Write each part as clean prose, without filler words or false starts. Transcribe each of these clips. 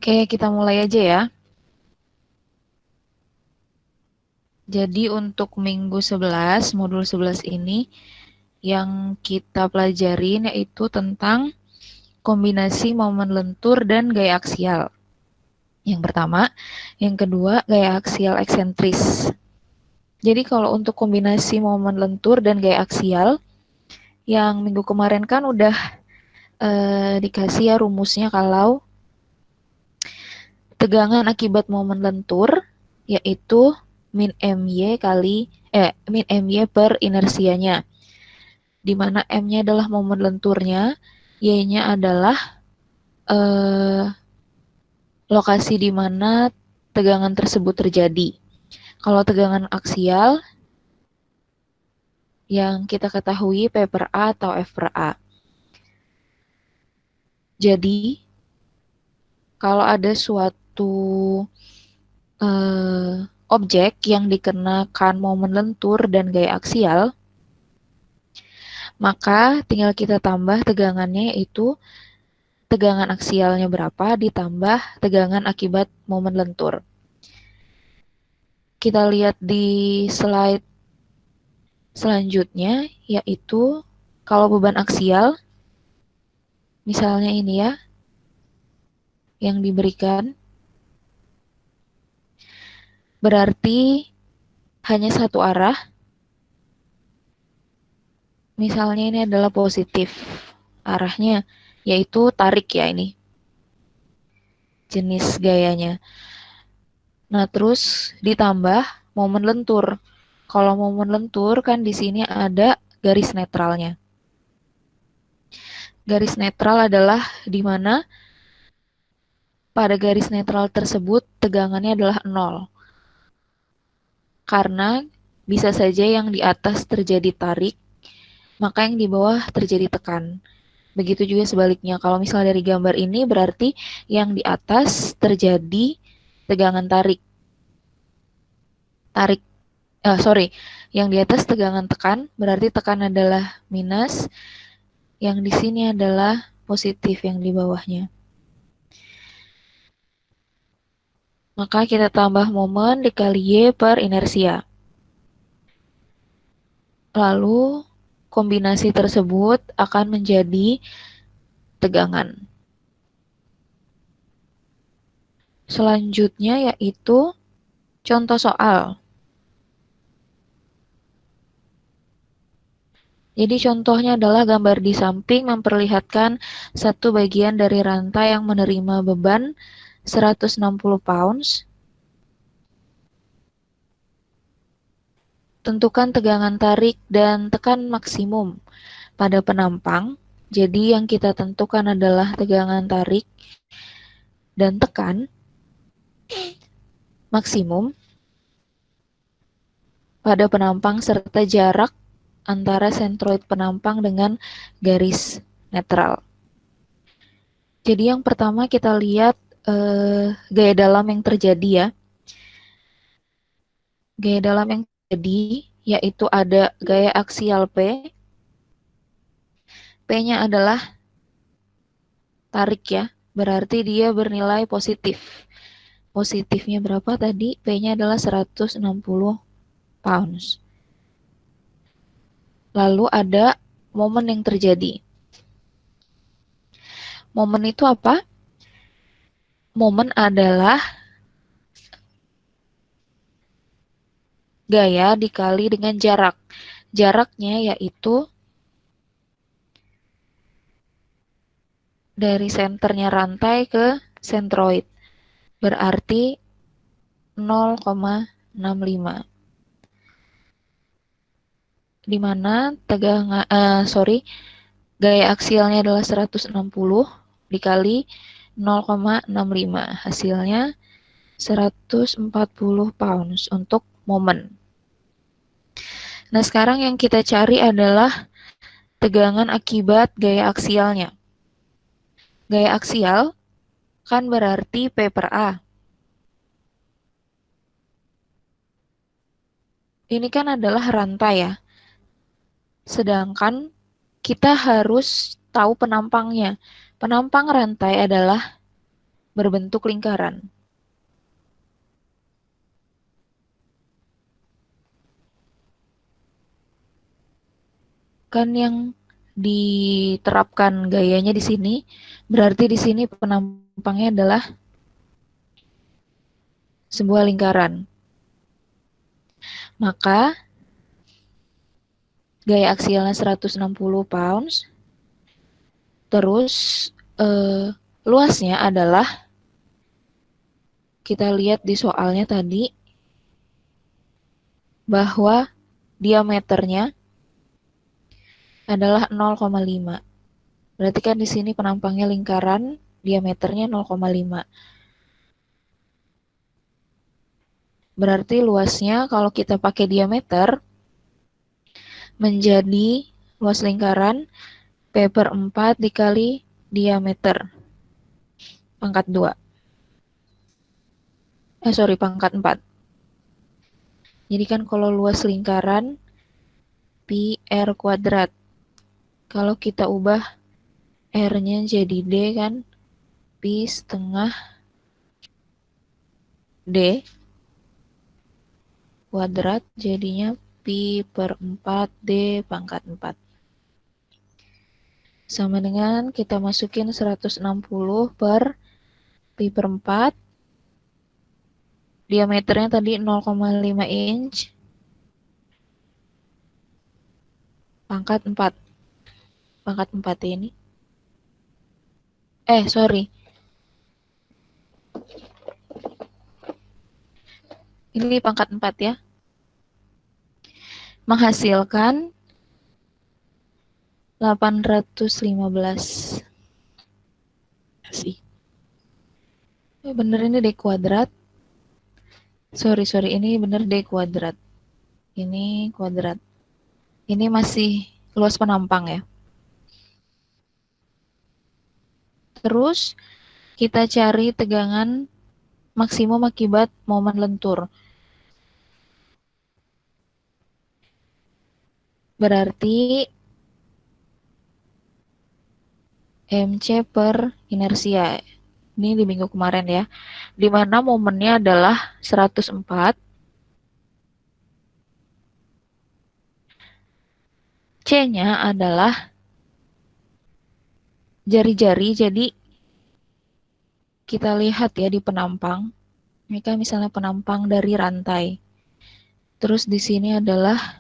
Oke, kita mulai aja ya. Jadi untuk minggu 11, modul 11 ini yang kita pelajarin yaitu tentang kombinasi momen lentur dan gaya aksial. Yang pertama, yang kedua gaya aksial eksentris. Jadi kalau untuk kombinasi momen lentur dan gaya aksial, yang minggu kemarin kan udah dikasih ya rumusnya kalau tegangan akibat momen lentur yaitu min my per inersianya, di mana m-nya adalah momen lenturnya, y-nya adalah lokasi di mana tegangan tersebut terjadi. Kalau tegangan aksial yang kita ketahui P per A atau F per A. Jadi kalau ada suatu objek yang dikenakan momen lentur dan gaya aksial, maka tinggal kita tambah tegangannya, yaitu tegangan aksialnya berapa ditambah tegangan akibat momen lentur. Kita lihat di slide selanjutnya, yaitu kalau beban aksial, misalnya ini ya, yang diberikan, berarti hanya satu arah. Misalnya ini adalah positif arahnya, yaitu tarik ya ini, jenis gayanya. Nah, terus ditambah momen lentur. Kalau momen lentur kan di sini ada garis netralnya. Garis netral adalah di mana pada garis netral tersebut tegangannya adalah 0. Karena bisa saja yang di atas terjadi tarik, maka yang di bawah terjadi tekan. Begitu juga sebaliknya. Kalau misalnya dari gambar ini berarti yang di atas terjadi tegangan tarik. Yang di atas tegangan tekan, berarti tekan adalah minus, yang di sini adalah positif yang di bawahnya. Maka kita tambah momen dikali Y per inersia. Lalu kombinasi tersebut akan menjadi tegangan. Selanjutnya yaitu contoh soal. Jadi contohnya adalah gambar di samping memperlihatkan satu bagian dari rantai yang menerima beban 160 pounds. Tentukan tegangan tarik dan tekan maksimum pada penampang. Jadi yang kita tentukan adalah tegangan tarik dan tekan maksimum pada penampang serta jarak antara sentroid penampang dengan garis netral. Jadi yang pertama kita lihat gaya dalam yang terjadi ya. Gaya dalam yang terjadi yaitu ada gaya aksial P. P-nya adalah tarik ya, berarti dia bernilai positif. Positifnya berapa tadi? P-nya adalah 160 pounds. Lalu ada momen yang terjadi. Momen itu apa? Momen adalah gaya dikali dengan jarak. Jaraknya yaitu dari senternya rantai ke sentroid. Berarti 0,65. Di mana gaya aksialnya adalah 160 dikali 0,65. Hasilnya 140 pounds untuk momen. Nah, sekarang yang kita cari adalah tegangan akibat gaya aksialnya. Gaya aksial kan berarti P per A. Ini kan adalah rantai ya. Sedangkan kita harus tahu penampangnya. Penampang rantai adalah berbentuk lingkaran. Kan yang diterapkan gayanya di sini, berarti di sini penampangnya adalah sebuah lingkaran. Maka gaya aksialnya 160 pounds. Terus luasnya adalah, kita lihat di soalnya tadi, bahwa diameternya adalah 0,5. Berarti kan di sini penampangnya lingkaran, diameternya 0,5. Berarti luasnya kalau kita pakai diameter menjadi luas lingkaran P/4 dikali diameter pangkat 2. Pangkat 4. Jadi kan kalau luas lingkaran pi R kuadrat. Kalau kita ubah R-nya jadi D kan, pi setengah D kuadrat, jadinya pi/4 D pangkat 4. Sama dengan kita masukin 160 per pi/4. Diameternya tadi 0,5 inch. Pangkat 4. Pangkat 4 ini. Sorry. Ini pangkat 4 ya. Menghasilkan 815. Sih. Bener ini D kuadrat. Sorry, ini bener D kuadrat. Ini kuadrat. Ini masih luas penampang ya. Terus kita cari tegangan maksimum akibat momen lentur. Berarti MC per inersia. Ini di minggu kemarin ya. Di mana momennya adalah 104. C-nya adalah jari-jari, jadi kita lihat ya di penampang. Ini kan misalnya penampang dari rantai. Terus di sini adalah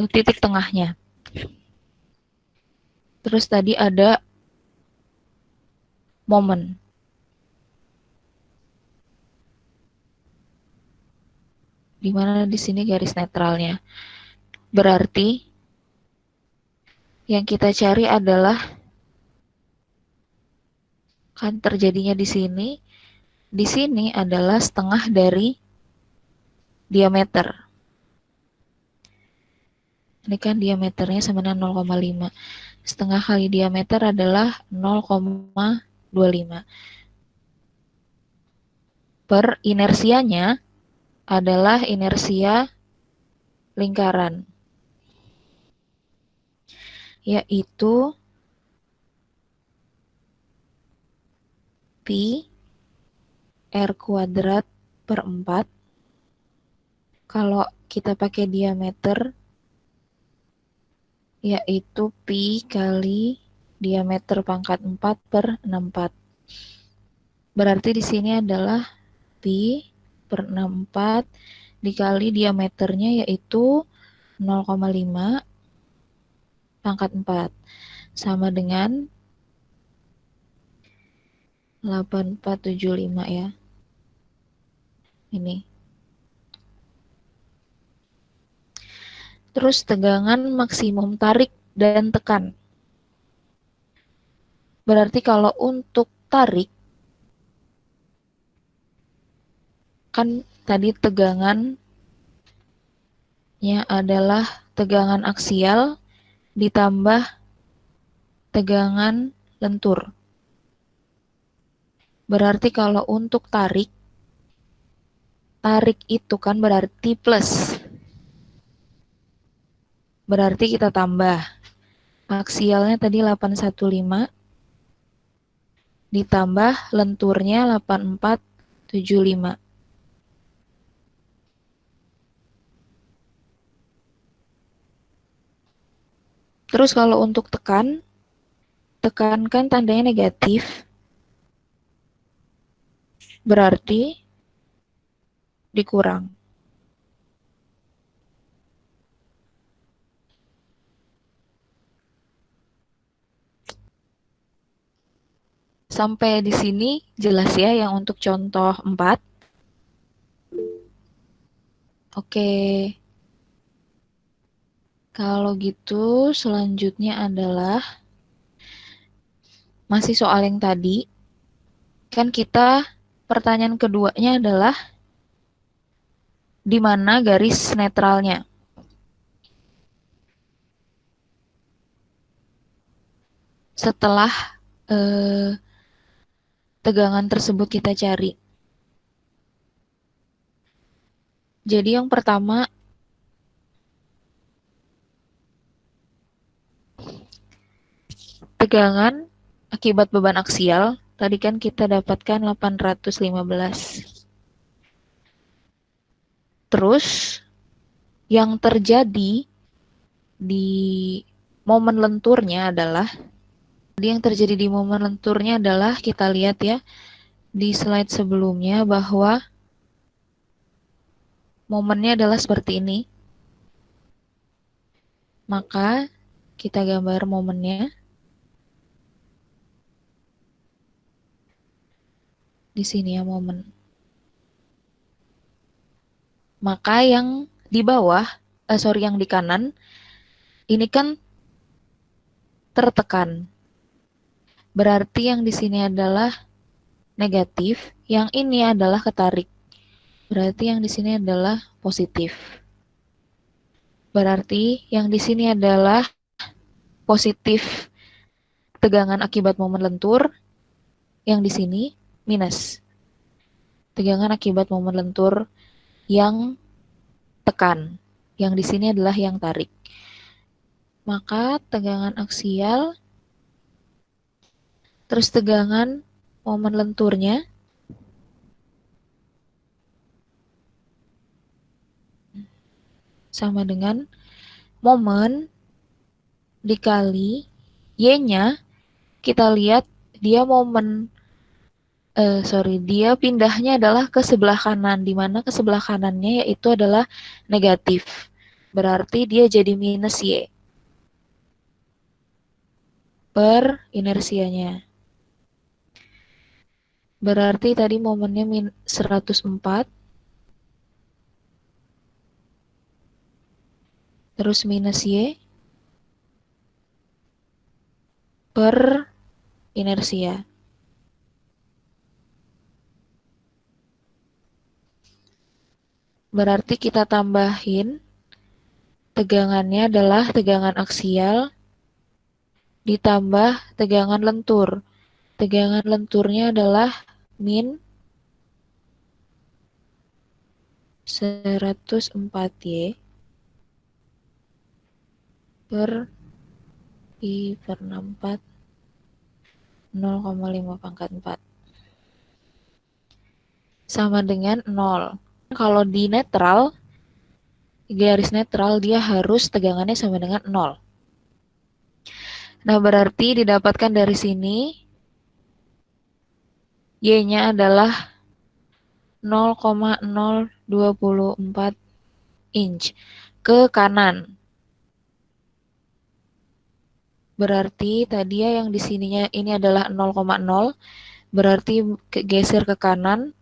titik tengahnya. Terus tadi ada momen. Di mana di sini garis netralnya. Berarti yang kita cari adalah kan terjadinya di sini. Di sini adalah setengah dari diameter. Ini kan diameternya sama dengan 0,5. Setengah kali diameter adalah 0,25. Per inersianya adalah inersia lingkaran, yaitu pi R kuadrat per 4. Kalau kita pakai diameter, yaitu pi kali diameter pangkat 4 per 64. Berarti di sini adalah pi per 64 dikali diameternya, yaitu 0,5 pangkat 4. Sama dengan 8475 ya. Ini. Terus tegangan maksimum tarik dan tekan. Berarti kalau untuk tarik, kan tadi tegangannya adalah tegangan aksial ditambah tegangan lentur. Berarti kalau untuk tarik itu kan berarti plus. Berarti kita tambah. Aksialnya tadi 815 ditambah lenturnya 8475. Terus kalau untuk tekankan tandanya negatif, berarti dikurang. Sampai di sini jelas ya yang untuk contoh 4. Oke. Kalau gitu selanjutnya adalah masih soal yang tadi. Kan kita pertanyaan keduanya adalah di mana garis netralnya. Setelah tegangan tersebut kita cari. Jadi yang pertama, tegangan akibat beban aksial. Tadi kan kita dapatkan 815. Terus yang terjadi di momen lenturnya adalah kita lihat ya di slide sebelumnya bahwa momennya adalah seperti ini. Maka kita gambar momennya. Di sini ya momen. Maka yang di bawah, yang di kanan, ini kan tertekan. Berarti yang di sini adalah negatif, yang ini adalah ketarik. Berarti yang di sini adalah positif. Berarti yang di sini adalah positif tegangan akibat momen lentur, yang di sini minus tegangan akibat momen lentur yang tekan. Yang di sini adalah yang tarik. Maka tegangan aksial terus tegangan momen lenturnya sama dengan momen dikali Y-nya. Kita lihat dia dia pindahnya adalah ke sebelah kanan, di mana ke sebelah kanannya yaitu adalah negatif. Berarti dia jadi minus Y per inersianya. Berarti tadi momennya 104, terus minus Y per inersia. Berarti kita tambahin tegangannya adalah tegangan aksial ditambah tegangan lentur. Tegangan lenturnya adalah min 104Y per I per 64 0,5 pangkat 4 sama dengan 0. Kalau di netral, garis netral dia harus tegangannya sama dengan 0. Nah, berarti didapatkan dari sini Y-nya adalah 0,024 inch ke kanan. Berarti tadi ya yang di sininya ini adalah 0,0, berarti geser ke kanan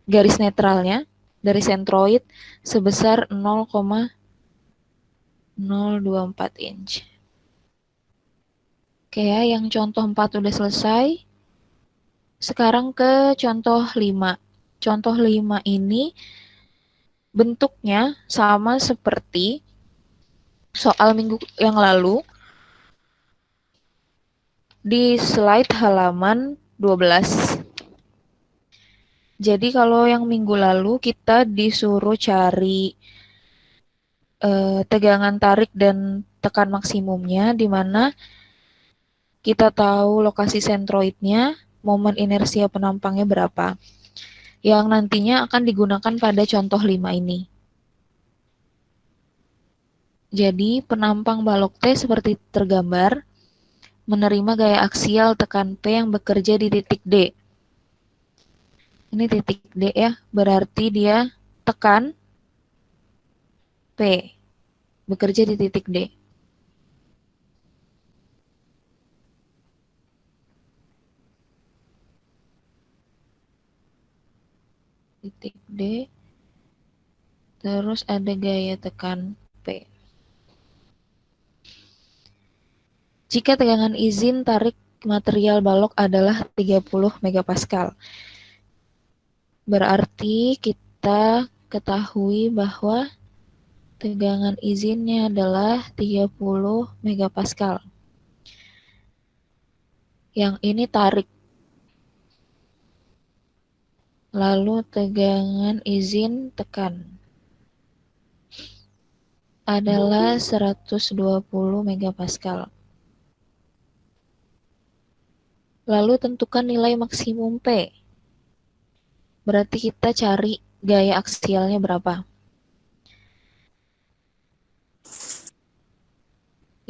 garis netralnya dari sentroid sebesar 0,024 inch. Oke ya, yang contoh 4 udah selesai. Sekarang ke contoh 5. Contoh 5 ini bentuknya sama seperti soal minggu yang lalu di slide halaman 12. Jadi kalau yang minggu lalu kita disuruh cari tegangan tarik dan tekan maksimumnya, di mana kita tahu lokasi sentroidnya, momen inersia penampangnya berapa, yang nantinya akan digunakan pada contoh 5 ini. Jadi penampang balok T seperti tergambar, menerima gaya aksial tekan P yang bekerja di titik D. Ini titik D ya, berarti dia tekan P, bekerja di titik D. Titik D, terus ada gaya tekan P. Jika tegangan izin tarik material balok adalah 30 megapascal, berarti kita ketahui bahwa tegangan izinnya adalah 30 megapascal. Yang ini tarik. Lalu tegangan izin tekan adalah 120 megapascal. Lalu tentukan nilai maksimum P. Berarti kita cari gaya aksialnya berapa.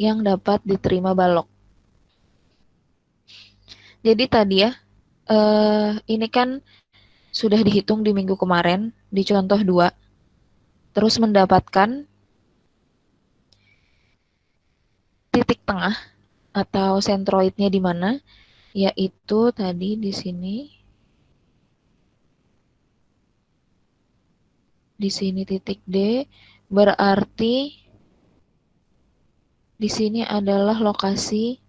Yang dapat diterima balok. Jadi tadi ya, ini kan sudah dihitung di minggu kemarin, di contoh 2. Terus mendapatkan titik tengah atau sentroidnya di mana, yaitu tadi di sini. Di sini titik D, berarti di sini adalah lokasi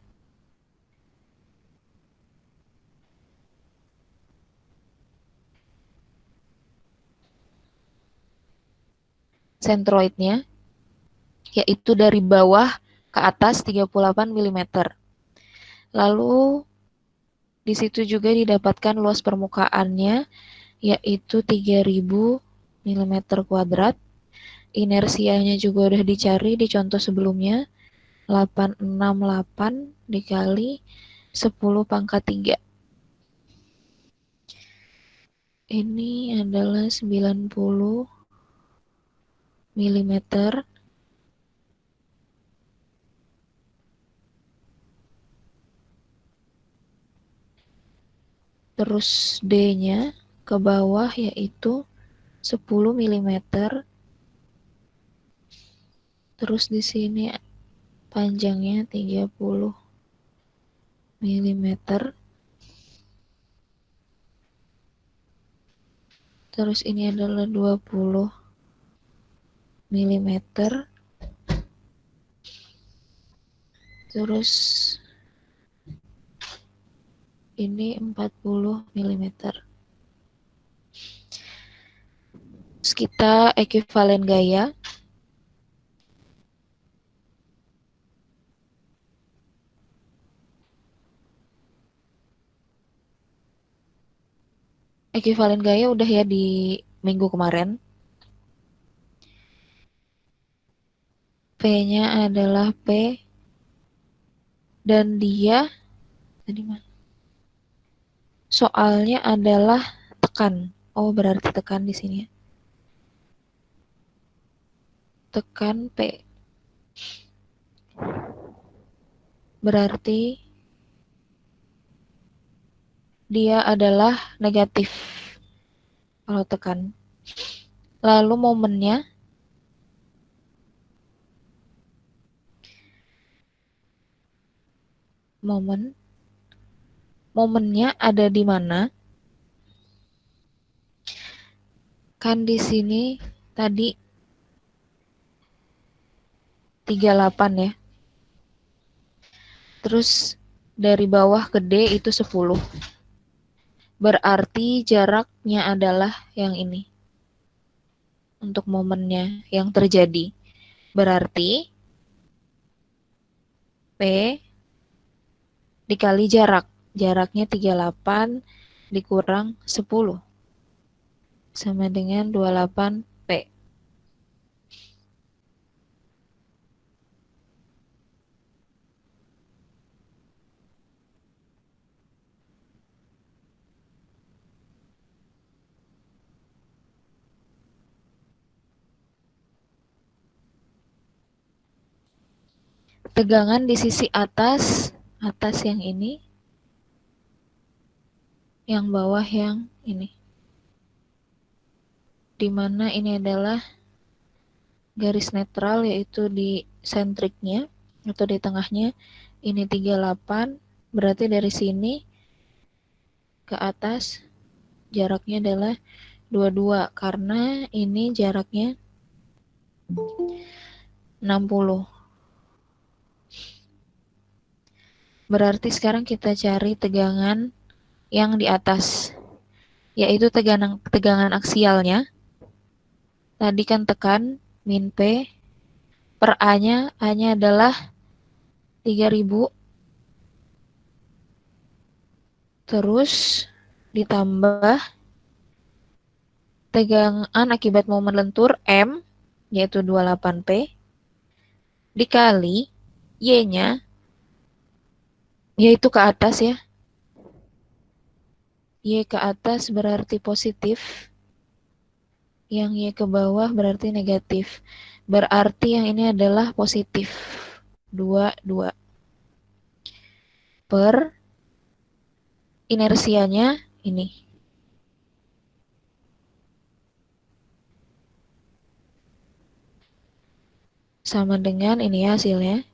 sentroidnya, yaitu dari bawah ke atas 38 mm. Lalu di situ juga didapatkan luas permukaannya, yaitu 3000 mm kuadrat. Inersianya juga udah dicari di contoh sebelumnya, 868 dikali 10 pangkat 3. Ini adalah 90 mm. Terus D-nya ke bawah yaitu 10 mm. Terus di sini panjangnya 30 mm. Terus ini adalah 20 mm. Terus ini 40 mm. Terus kita ekuivalen gaya. Ekuivalen gaya udah ya di minggu kemarin. P-nya adalah P dan dia tadi mana? Soalnya adalah tekan. Oh, berarti tekan di sini ya. Tekan P. Berarti dia adalah negatif kalau tekan. Lalu momennya ada di mana? Kan di sini tadi 38 ya. Terus dari bawah ke D itu 10. Berarti jaraknya adalah yang ini. Untuk momennya yang terjadi. Berarti P dikali jarak. Jaraknya 38 dikurang 10. Sama dengan 28 P. tegangan di sisi atas yang ini, yang bawah yang ini. Dimana ini adalah garis netral, yaitu di sentriknya atau di tengahnya. Ini 38, berarti dari sini ke atas jaraknya adalah 22, karena ini jaraknya 60. Berarti sekarang kita cari tegangan yang di atas, yaitu tegangan aksialnya. Tadi kan tekan min P per A-nya adalah 3000, terus ditambah tegangan akibat momen lentur M, yaitu 28 P, dikali Y-nya, yaitu ke atas ya. Y ke atas berarti positif, yang Y ke bawah berarti negatif. Berarti yang ini adalah positif. 22 per inersianya ini. Sama dengan ini hasilnya.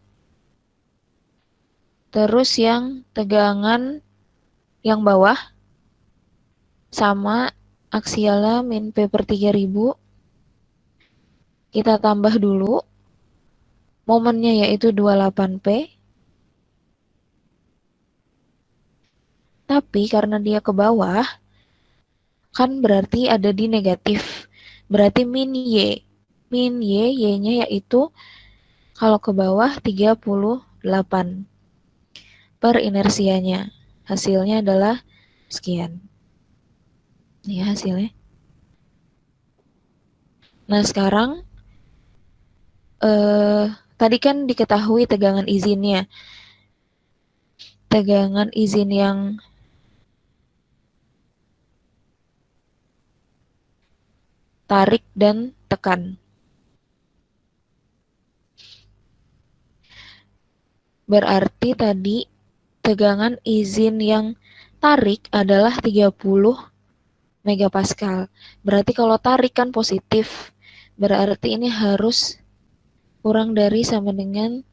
Terus yang tegangan yang bawah sama aksialnya min P per 3000. Kita tambah dulu momennya, yaitu 28 P. Tapi karena dia ke bawah, kan berarti ada di negatif. Berarti min Y. Min Y, Y-nya yaitu kalau ke bawah 38 per inersianya. Hasilnya adalah sekian. Ini hasilnya. Nah, sekarang tadi kan diketahui tegangan izinnya. Tegangan izin yang tarik dan tekan. Berarti tadi tegangan izin yang tarik adalah 30 megapascal. Berarti kalau tarik kan positif. Berarti ini harus kurang dari sama dengan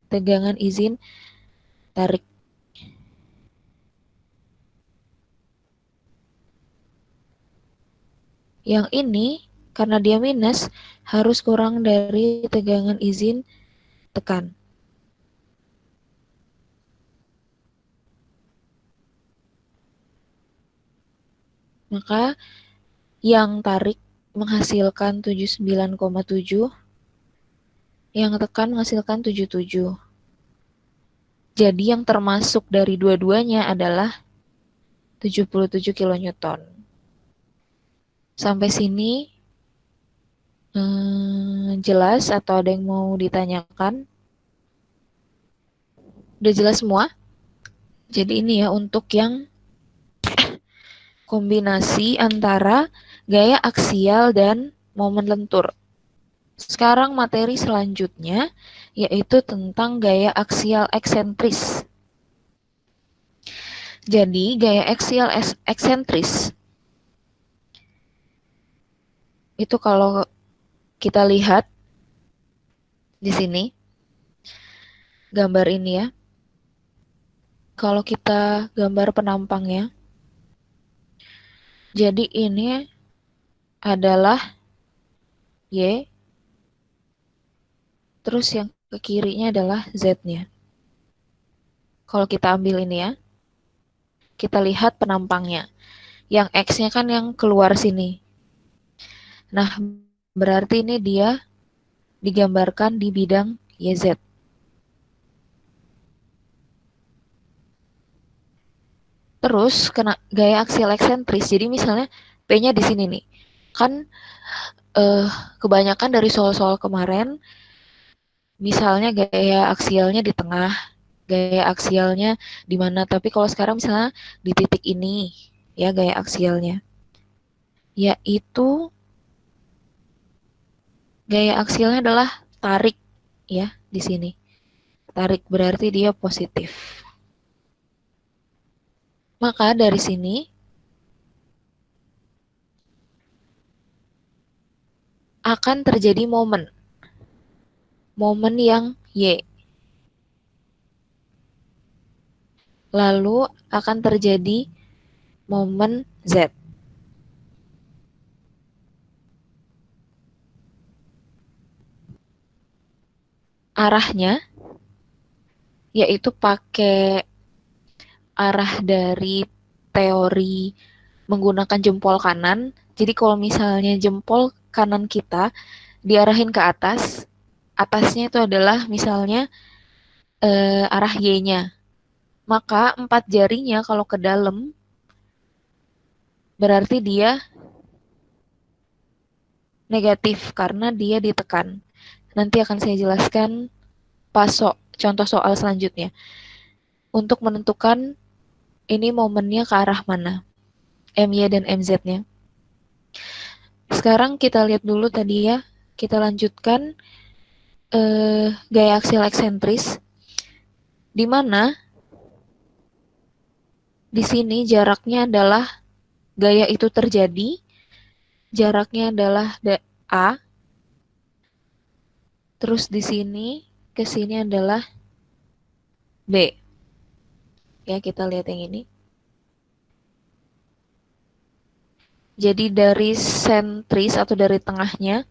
tegangan izin tarik. Yang ini karena dia minus harus kurang dari tegangan izin tekan. Maka yang tarik menghasilkan 79,7, yang tekan menghasilkan 77. Jadi yang termasuk dari dua-duanya adalah 77 kilonewton. Sampai sini jelas atau ada yang mau ditanyakan? Udah jelas semua? Jadi ini ya untuk yang kombinasi antara gaya aksial dan momen lentur. Sekarang materi selanjutnya yaitu tentang gaya aksial eksentris. Jadi gaya aksial eksentris itu kalau kita lihat di sini gambar ini ya. Kalau kita gambar penampangnya, jadi ini adalah Y, terus yang ke kirinya adalah Z-nya. Kalau kita ambil ini ya, kita lihat penampangnya. Yang X-nya kan yang keluar sini. Nah, berarti ini dia digambarkan di bidang YZ. Terus kena gaya aksial eksentris. Jadi misalnya P-nya di sini nih. Kan kebanyakan dari soal-soal kemarin misalnya gaya aksialnya di tengah, gaya aksialnya di mana, tapi kalau sekarang misalnya di titik ini ya gaya aksialnya. Yaitu gaya aksialnya adalah tarik ya di sini. tarik, berarti dia positif. Maka dari sini akan terjadi momen yang Y. Lalu akan terjadi momen Z. Arahnya yaitu pakai arah dari teori menggunakan jempol kanan. Jadi kalau misalnya jempol kanan kita diarahin ke atas, atasnya itu adalah misalnya arah Y-nya. Maka 4 jarinya kalau ke dalam berarti dia negatif karena dia ditekan. Nanti akan saya jelaskan pas contoh soal selanjutnya. Untuk menentukan ini momennya ke arah mana, MY dan MZ-nya. Sekarang kita lihat dulu tadi ya, kita lanjutkan gaya aksial eksentris, di mana di sini jaraknya adalah gaya itu terjadi, jaraknya adalah A, terus di sini ke sini adalah B. Ya, kita lihat yang ini. Jadi dari sentris atau dari tengahnya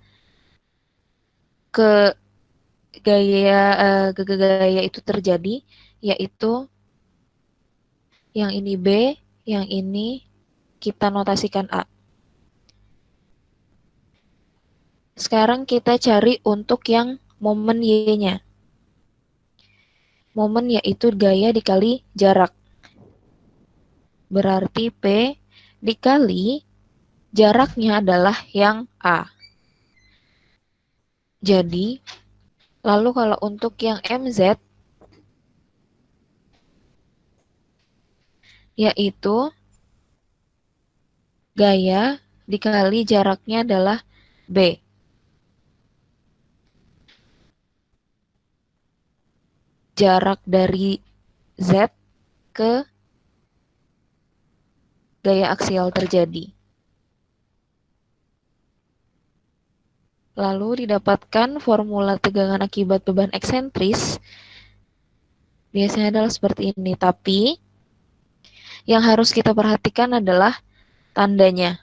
ke gaya itu terjadi, yaitu yang ini B, yang ini kita notasikan A. Sekarang kita cari untuk yang momen Y-nya. Momen yaitu gaya dikali jarak. Berarti P dikali jaraknya adalah yang A. Jadi, lalu kalau untuk yang MZ, yaitu gaya dikali jaraknya adalah B. Jarak dari Z ke gaya aksial terjadi. Lalu didapatkan formula tegangan akibat beban eksentris biasanya adalah seperti ini. Tapi yang harus kita perhatikan adalah tandanya.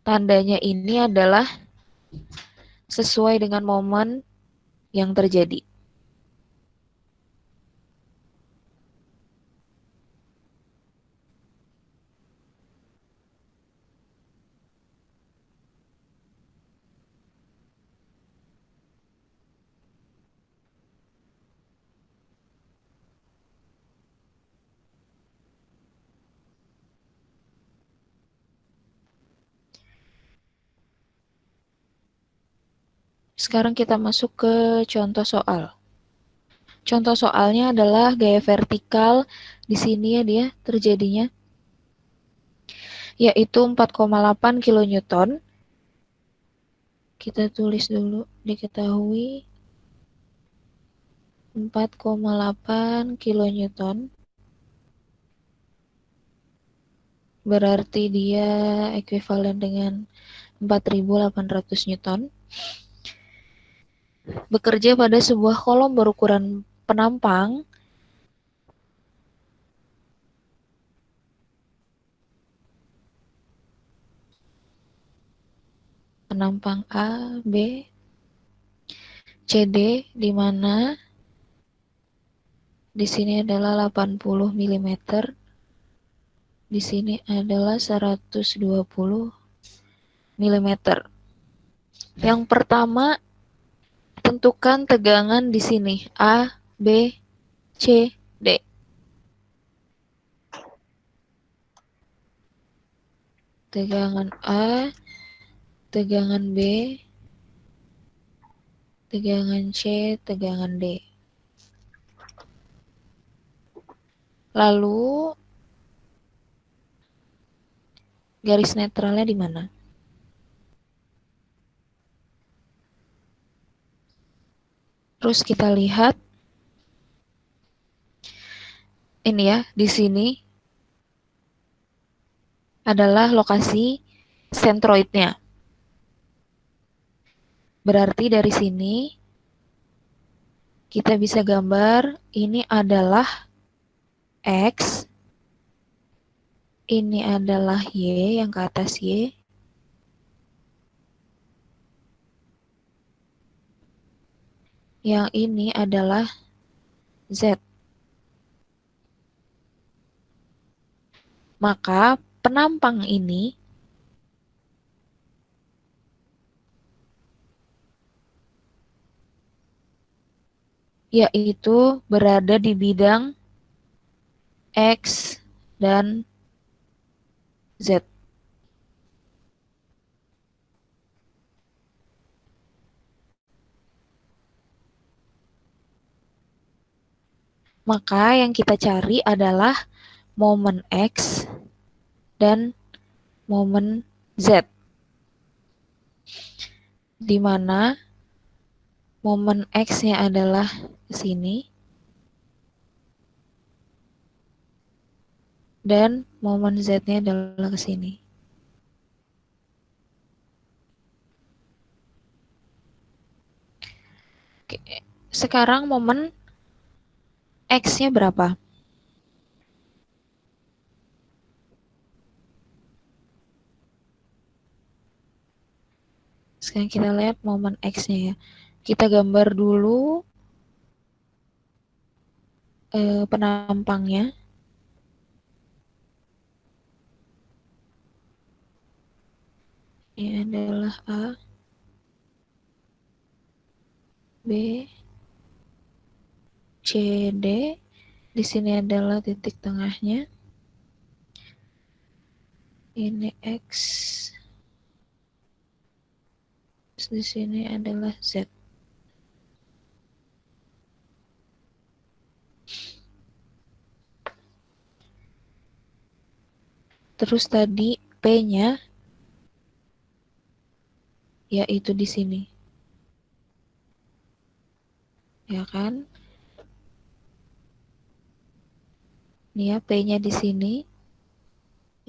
Tandanya ini adalah sesuai dengan momen yang terjadi. Sekarang kita masuk ke contoh soal. Contoh soalnya adalah gaya vertikal. Di sini ya dia terjadinya, yaitu 4,8 kN. Kita tulis dulu, diketahui 4,8 kN. Berarti dia ekuivalen dengan 4.800 Newton. Bekerja pada sebuah kolom berukuran penampang A, B, CD, di mana di sini adalah 80 mm, di sini adalah 120 mm. Yang pertama, tentukan tegangan di sini A, B, C, D. Tegangan A, tegangan B, tegangan C, tegangan D. Lalu garis netralnya di mana? Terus kita lihat ini ya, di sini adalah lokasi sentroidnya. Berarti dari sini kita bisa gambar ini adalah X, ini adalah Y yang ke atas Y, yang ini adalah Z. Maka penampang ini yaitu berada di bidang X dan Z. Maka yang kita cari adalah momen X dan momen Z, di mana momen X-nya adalah ke sini dan momen Z-nya adalah ke sini. Oke. Sekarang momen X-nya berapa? Sekarang kita lihat momen X-nya ya. Kita gambar dulu penampangnya. Ini adalah A, B, C, D. Di sini adalah titik tengahnya. Ini X. Terus di sini adalah Z. Terus tadi P-nya yaitu di sini. Ya kan? Nih ya, P-nya di sini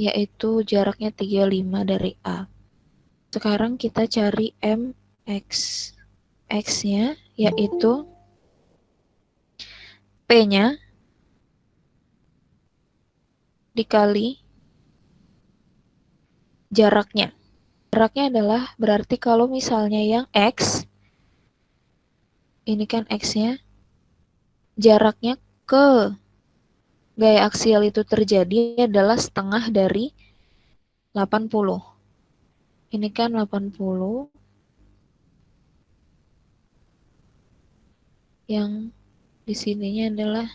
yaitu jaraknya 35 dari A. Sekarang kita cari MX. X-nya yaitu P-nya dikali jaraknya. Jaraknya adalah berarti kalau misalnya yang X, ini kan X-nya, jaraknya ke gaya aksial itu terjadi adalah setengah dari 80. Ini kan 80, yang di sininya adalah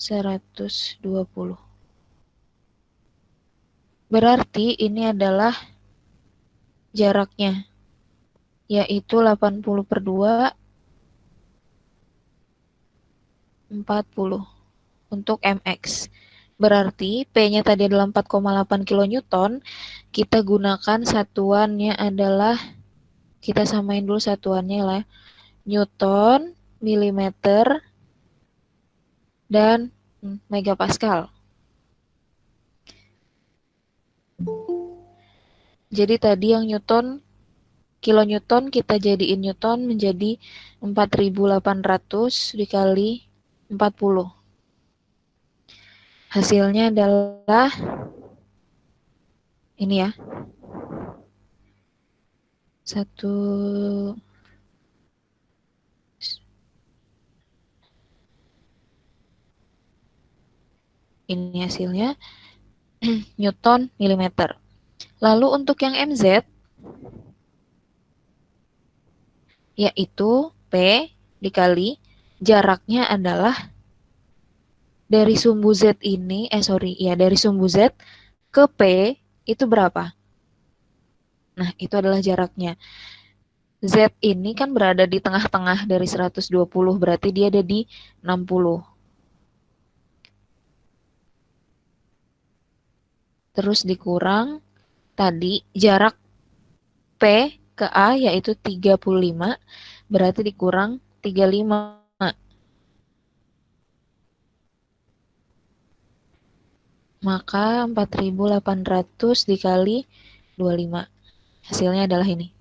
120. Berarti ini adalah jaraknya, yaitu 80/2, 40 untuk MX. Berarti P-nya tadi adalah 4,8 kN, kita gunakan satuannya adalah, kita samain dulu satuannya lah, Newton, milimeter, dan megapascal. Jadi tadi yang Newton, kilonewton kita jadiin Newton menjadi 4.800 dikali 40. Hasilnya adalah ini ya. Ini hasilnya Newton milimeter. Lalu untuk yang MZ yaitu P dikali jaraknya adalah dari sumbu Z ini, dari sumbu Z ke P itu berapa? Nah, itu adalah jaraknya. Z ini kan berada di tengah-tengah dari 120, berarti dia ada di 60. Terus dikurang tadi jarak P ke A yaitu 35, berarti dikurang 35. Maka 4.800 dikali 25. Hasilnya adalah ini.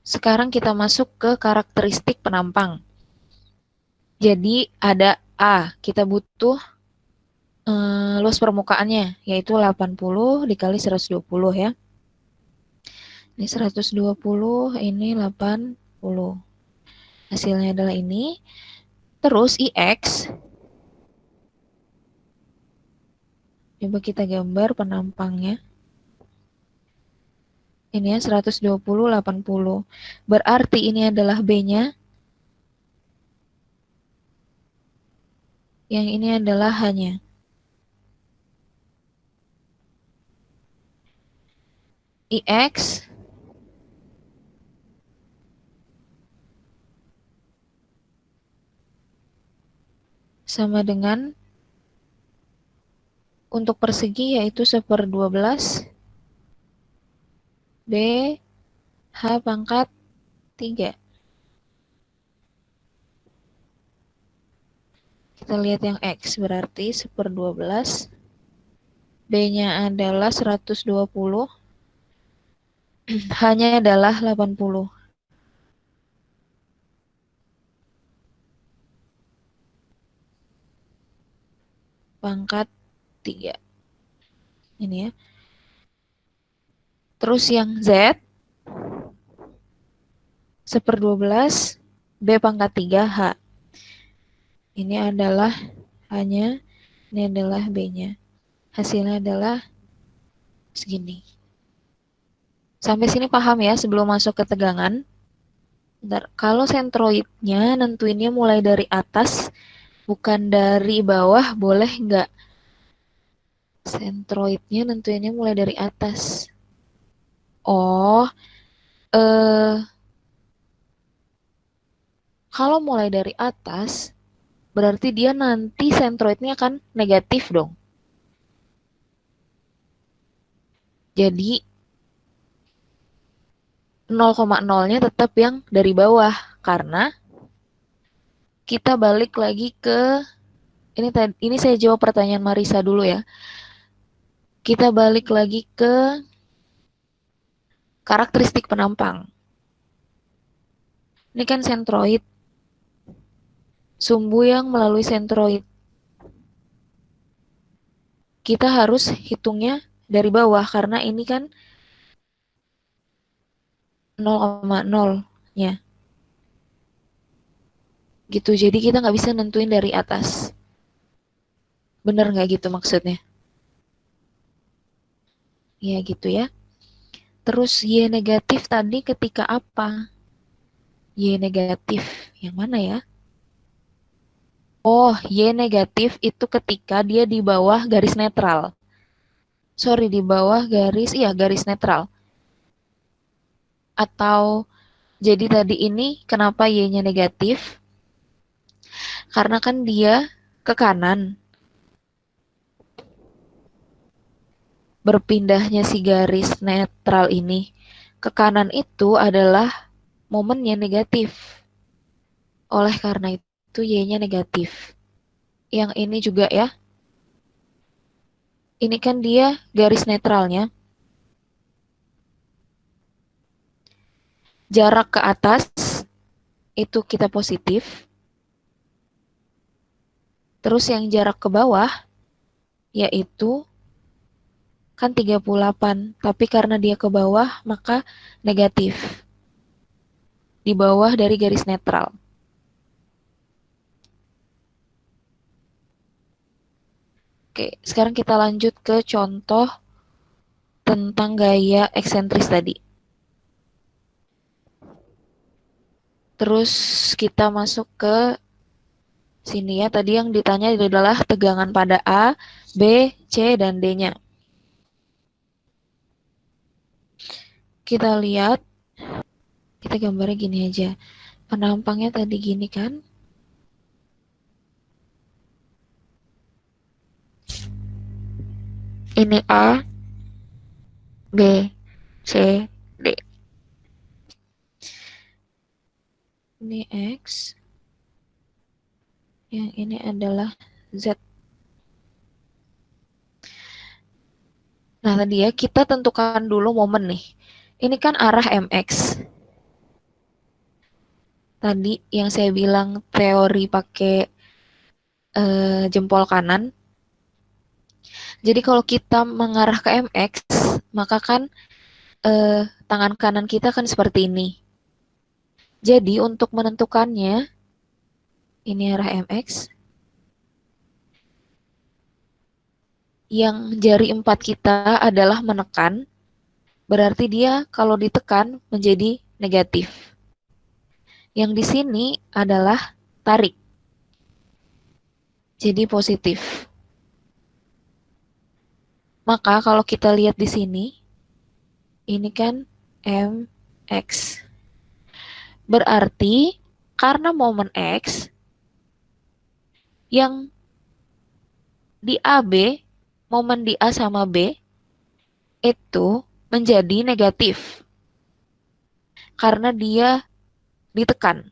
Sekarang kita masuk ke karakteristik penampang. Jadi ada A, kita butuh luas permukaannya, yaitu 80 dikali 120 ya. Ini 120, ini 80. Hasilnya adalah ini. Terus IX, coba kita gambar penampangnya. Ini ya 120, 80. Berarti ini adalah B-nya. Yang ini adalah H-nya. IX sama dengan untuk persegi yaitu 1/12 B H pangkat 3. Kita lihat yang X berarti 1/12. B-nya adalah 120. H-nya adalah 80. Pangkat 3. Ini ya. Terus yang Z 1/12 B pangkat 3 H. Ini adalah H-nya, ini adalah B-nya. Hasilnya adalah segini. Sampai sini paham ya sebelum masuk ke tegangan? Bentar, kalau sentroidnya nentuinnya mulai dari atas, bukan dari bawah, boleh nggak? Sentroidnya nentuinnya mulai dari atas. Oh, kalau mulai dari atas, berarti dia nanti sentroidnya akan negatif dong. Jadi 0,0-nya tetap yang dari bawah karena kita balik lagi ke ini saya jawab pertanyaan Marisa dulu ya. Kita balik lagi ke karakteristik penampang. Ini kan sentroid. Sumbu yang melalui sentroid. Kita harus hitungnya dari bawah karena ini kan 0,0-nya. Gitu, jadi kita nggak bisa nentuin dari atas. Bener nggak gitu maksudnya? Ya gitu ya. Terus Y negatif tadi ketika apa? Y negatif yang mana ya? Oh, Y negatif itu ketika dia di bawah garis netral. Sorry, di bawah garis, iya garis netral. Atau, jadi tadi ini kenapa Y-nya negatif? Karena kan dia ke kanan. Berpindahnya si garis netral ini ke kanan itu adalah momennya negatif. Oleh karena itu Y-nya negatif. Yang ini juga ya. Ini kan dia garis netralnya. Jarak ke atas itu kita positif. Terus yang jarak ke bawah yaitu kan 38. Tapi karena dia ke bawah maka negatif. Di bawah dari garis netral. Oke, sekarang kita lanjut ke contoh tentang gaya eksentris tadi. Terus kita masuk ke sini ya. Tadi yang ditanya adalah tegangan pada A, B, C, dan D-nya. Kita lihat, kita gambarnya gini aja. Penampangnya tadi gini kan. Ini A, B, C, D. Ini X, yang ini adalah Z. Nah, tadi ya, kita tentukan dulu momen nih. Ini kan arah MX. Tadi yang saya bilang teori pakai jempol kanan. Jadi kalau kita mengarah ke MX, maka kan tangan kanan kita kan seperti ini. Jadi untuk menentukannya, ini arah MX. Yang jari 4 kita adalah menekan, berarti dia kalau ditekan menjadi negatif. Yang di sini adalah tarik, jadi positif. Maka kalau kita lihat di sini, ini kan MX. Berarti karena momen X, yang di AB, momen di A sama B, itu menjadi negatif. Karena dia ditekan.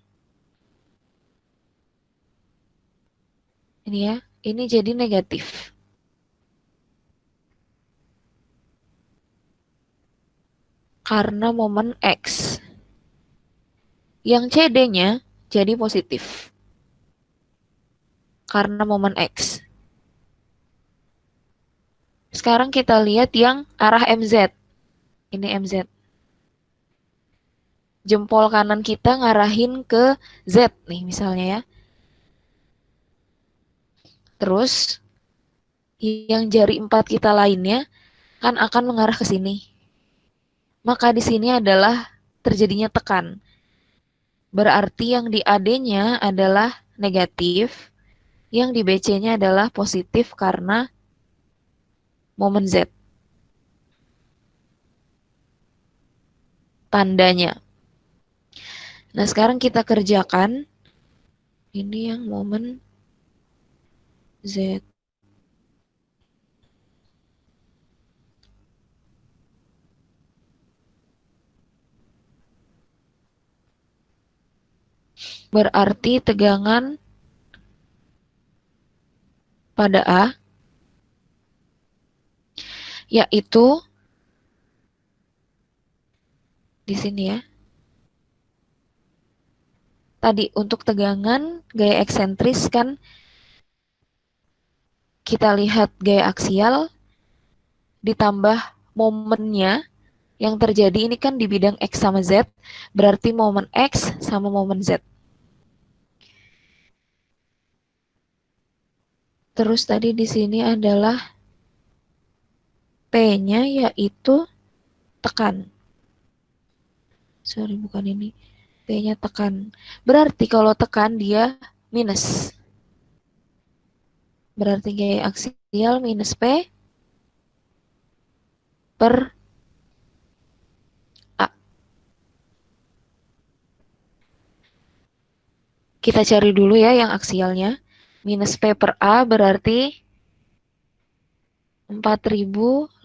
Ini ya, ini jadi negatif. Karena momen X. Yang CD-nya jadi positif. Karena momen X. Sekarang kita lihat yang arah MZ. Ini MZ. Jempol kanan kita ngarahin ke Z nih misalnya ya. Terus yang jari 4 kita lainnya kan akan mengarah ke sini. Maka di sini adalah terjadinya tekan. Berarti yang di AD-nya adalah negatif, yang di BC-nya adalah positif karena momen Z. Tandanya. Nah, sekarang kita kerjakan. Ini yang momen Z. Berarti tegangan pada A yaitu di sini ya. Tadi untuk tegangan gaya eksentris kan kita lihat gaya aksial ditambah momennya yang terjadi ini kan di bidang X sama Z, berarti momen X sama momen Z. Terus tadi di sini adalah P-nya yaitu tekan. Sorry, bukan ini. P-nya tekan. Berarti kalau tekan dia minus. Berarti gaya aksial minus P per A. Kita cari dulu ya yang aksialnya. Minus P per A berarti 4.800.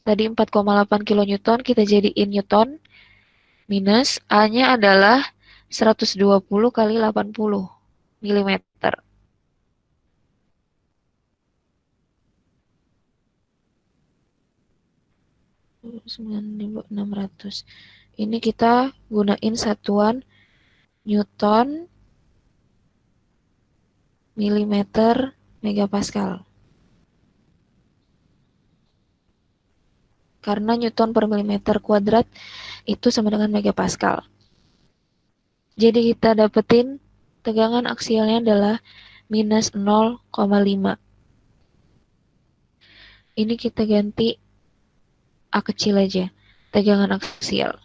Tadi 4,8 kilonewton kita jadiin newton. Minus A-nya adalah 120 kali 80 milimeter. Ini kita gunain satuan newton milimeter megapascal. Karena newton per milimeter kuadrat itu sama dengan megapascal. Jadi kita dapetin tegangan aksialnya adalah minus 0,5. Ini kita ganti A kecil aja, tegangan aksial.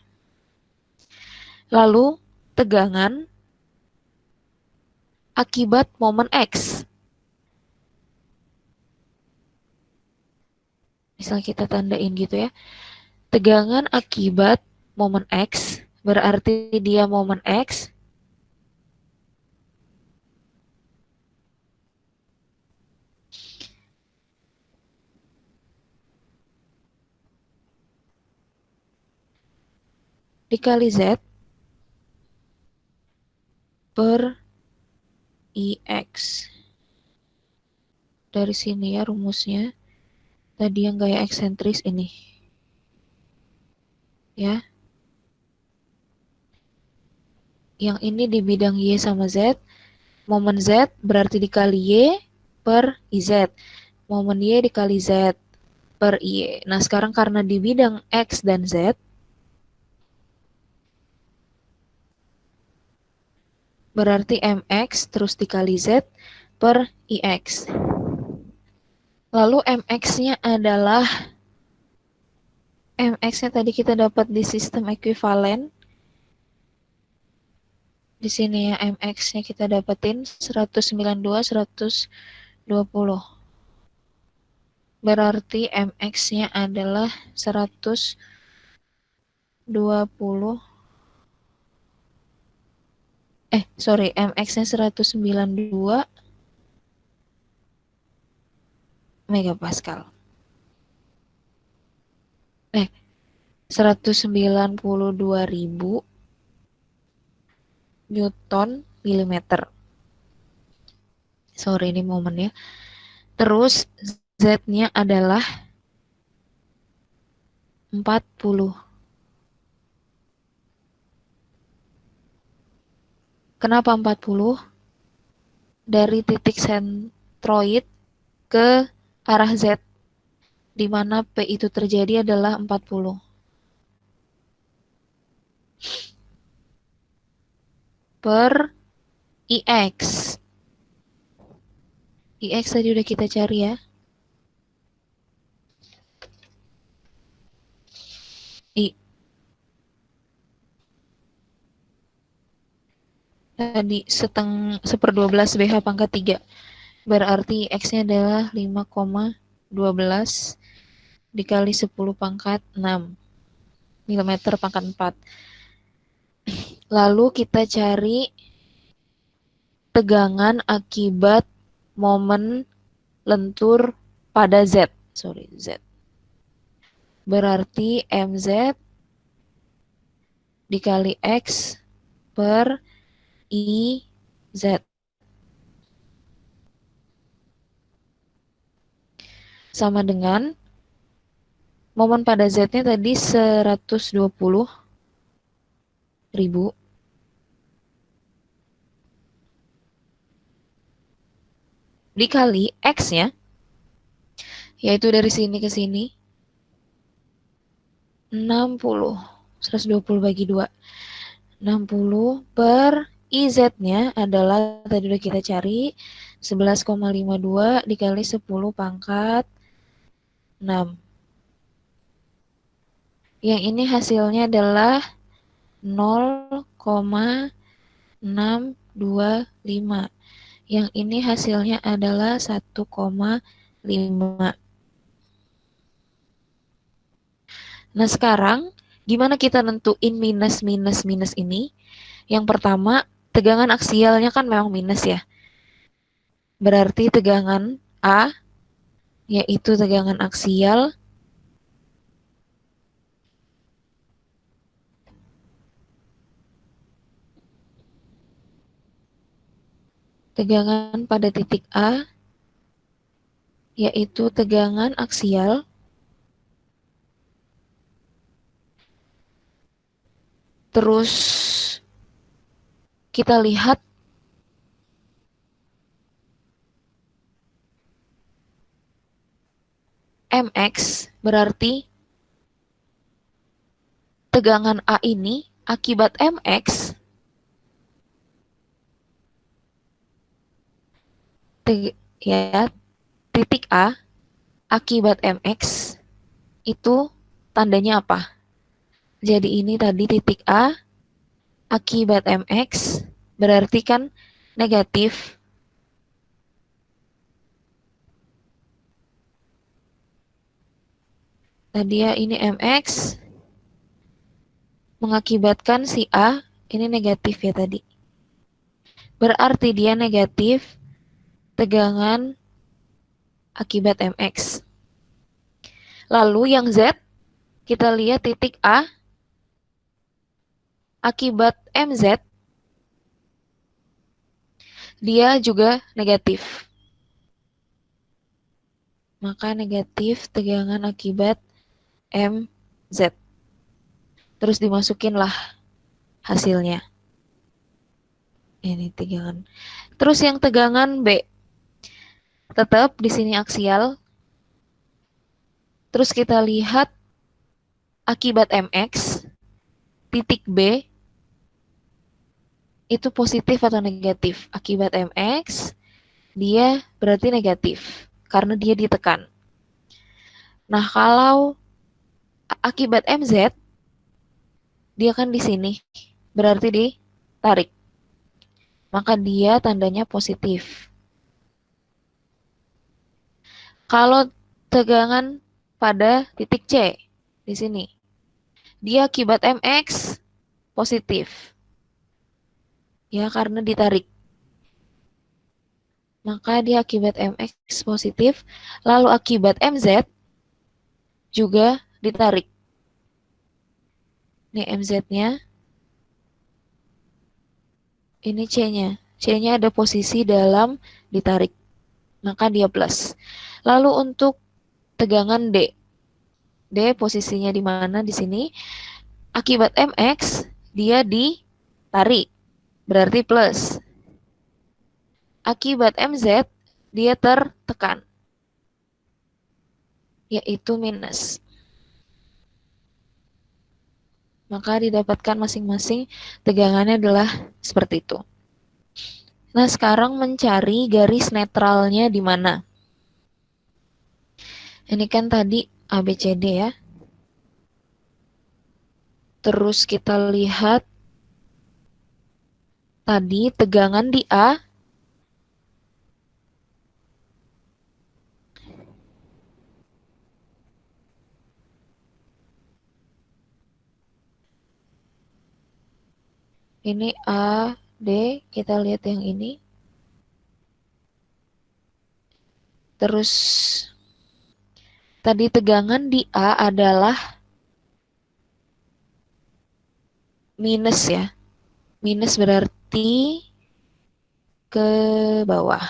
Lalu tegangan akibat momen X. Misal kita tandain gitu ya. Tegangan akibat momen X berarti dia momen X dikali Z per IX. Dari sini ya rumusnya. Tadi yang gaya eksentris ini. Ya. Yang ini di bidang Y sama Z. Momen Z berarti dikali Y per IZ. Momen Y dikali Z per Y. Nah, sekarang karena di bidang X dan Z, berarti MX terus dikali Z per IX. Lalu MX-nya adalah, MX-nya tadi kita dapat di sistem ekuivalen. Di sini ya MX-nya kita dapetin 192, 120. Berarti MX-nya adalah 120. MX-nya 192 megapascal. 192.000 Newton milimeter. Sorry, ini momennya. Terus Z-nya adalah 40. Kenapa 40? Dari titik sentroid ke arah Z, di mana P itu terjadi adalah 40. Per IX. IX tadi udah kita cari ya. Tadi 1/12 BH pangkat 3. Berarti X-nya adalah 5,12 dikali 10 pangkat 6 mm pangkat 4. Lalu kita cari tegangan akibat momen lentur pada Z. Z. Berarti MZ dikali X per IZ. Sama dengan momen pada Z-nya tadi 120.000 dikali X-nya, yaitu dari sini ke sini 60. 120 bagi 2. 60 per IZ-nya adalah tadi udah kita cari 11,52 dikali 10 pangkat 6. Yang ini hasilnya adalah 0,625. Yang ini hasilnya adalah 1,5. Nah, sekarang gimana kita nentuin minus ini? Yang pertama, tegangan aksialnya kan memang minus ya. Berarti tegangan A, yaitu tegangan aksial, tegangan pada titik A, yaitu tegangan aksial, terus kita lihat MX, berarti tegangan A ini akibat MX, titik A akibat MX itu tandanya apa? Jadi ini tadi titik A akibat MX berarti kan negatif. Tadi ya ini MX mengakibatkan si A ini negatif ya tadi. Berarti dia negatif tegangan akibat MX. Lalu yang Z, kita lihat titik A akibat MZ, dia juga negatif. Maka negatif tegangan akibat MZ. Terus dimasukinlah hasilnya. Ini tegangan. Terus yang tegangan B, tetap di sini aksial. Terus kita lihat akibat MX, titik B itu positif atau negatif. Akibat MX, dia berarti negatif karena dia ditekan. Nah, kalau akibat MZ, dia kan di sini, berarti ditarik. Maka dia tandanya positif. Kalau tegangan pada titik C di sini, dia akibat MX positif. Ya, karena ditarik. Maka dia akibat MX positif, lalu akibat MZ juga ditarik. Ini MZ-nya, ini C-nya. C-nya ada posisi dalam ditarik, maka dia plus. Lalu untuk tegangan D, D posisinya di mana di sini? Akibat MX dia ditarik, berarti plus. Akibat MZ dia tertekan, yaitu minus. Maka didapatkan masing-masing tegangannya adalah seperti itu. Nah, sekarang mencari garis netralnya di mana? Ini kan tadi ABCD ya. Terus kita lihat tadi tegangan di A ini A, D, kita lihat yang ini. Terus tadi tegangan di A adalah minus ya. Minus berarti ke bawah.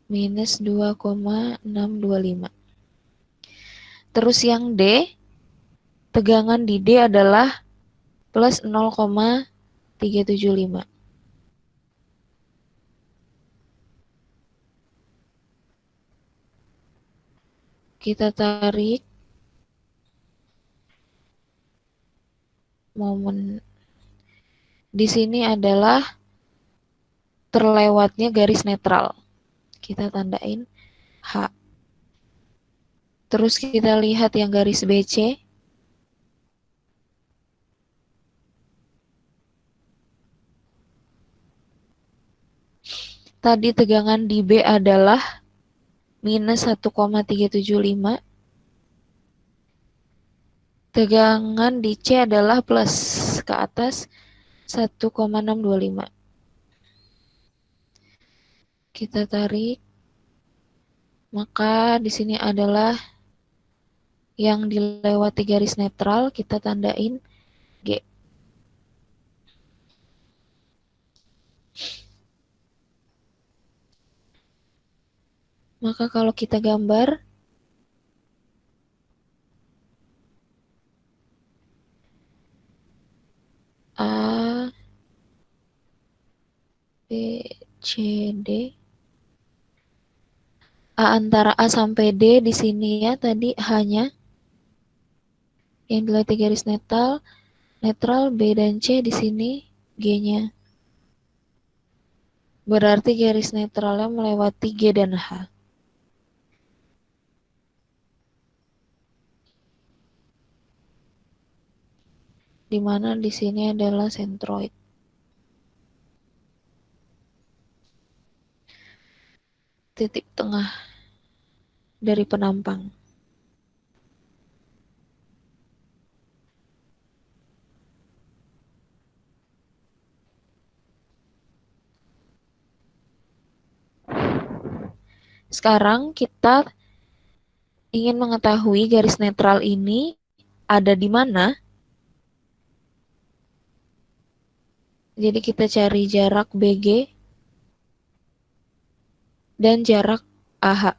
Minus 2,625. Terus yang D, tegangan di D adalah plus 0,375. Kita tarik momen di sini adalah terlewatnya garis netral. Kita tandain H. Terus kita lihat yang garis BC. Tadi tegangan di B adalah minus 1,375. Tegangan di C adalah plus ke atas 1,625. Kita tarik. Maka di sini adalah yang dilewati garis netral, kita tandain G. Maka kalau kita gambar, A, B, C, D. A antara A sampai D di sini ya, tadi hanya yang dilewati garis netral B dan C di sini G-nya. Berarti garis netralnya melewati G dan H. Di mana di sini adalah sentroid. Titik tengah dari penampang. Sekarang kita ingin mengetahui garis netral ini ada di mana, jadi kita cari jarak BG dan jarak AH.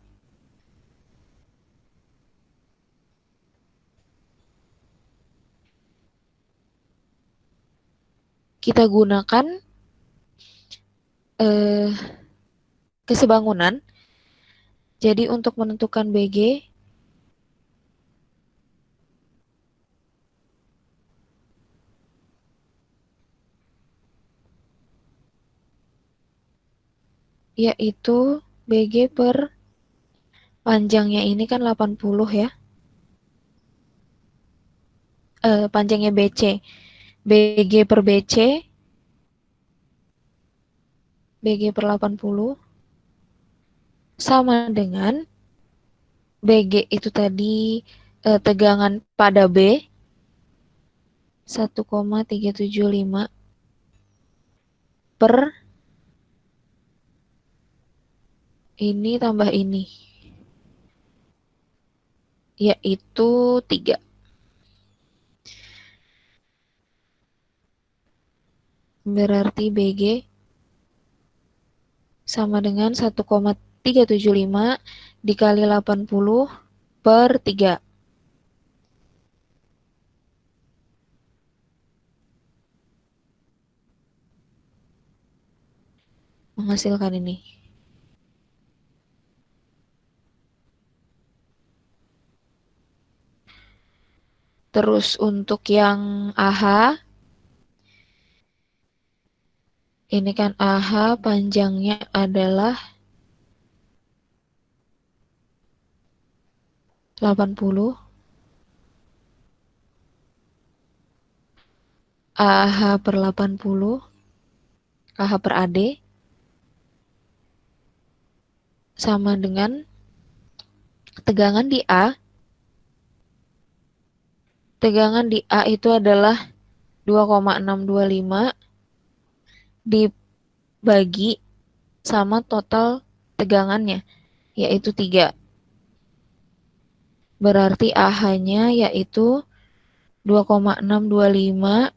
Kita gunakan eh, kesebangunan. Jadi untuk menentukan BG, yaitu BG per panjangnya ini kan 80 ya. Panjangnya BC. BG per BC, BG per 80 sama dengan BG itu tadi tegangan pada B 1,375 per ini tambah ini, yaitu 3. Berarti BG sama dengan 1,375 dikali 80 per 3. Menghasilkan ini. Terus untuk yang AH, ini kan AH panjangnya adalah 80. AH per 80, AH per AD sama dengan tegangan di A. Tegangan di A itu adalah 2,625 dibagi sama total tegangannya, yaitu 3. Berarti AH-nya yaitu 2,625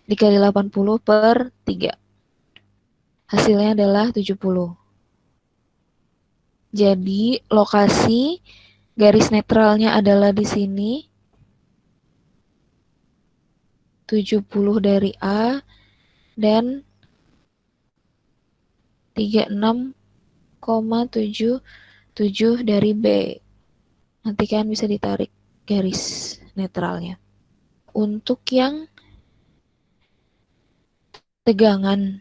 dikali 80 per 3. Hasilnya adalah 70. Jadi lokasi garis netralnya adalah di sini. 70 dari A dan 36,77 dari B. Nanti kan bisa ditarik garis netralnya. Untuk yang tegangan,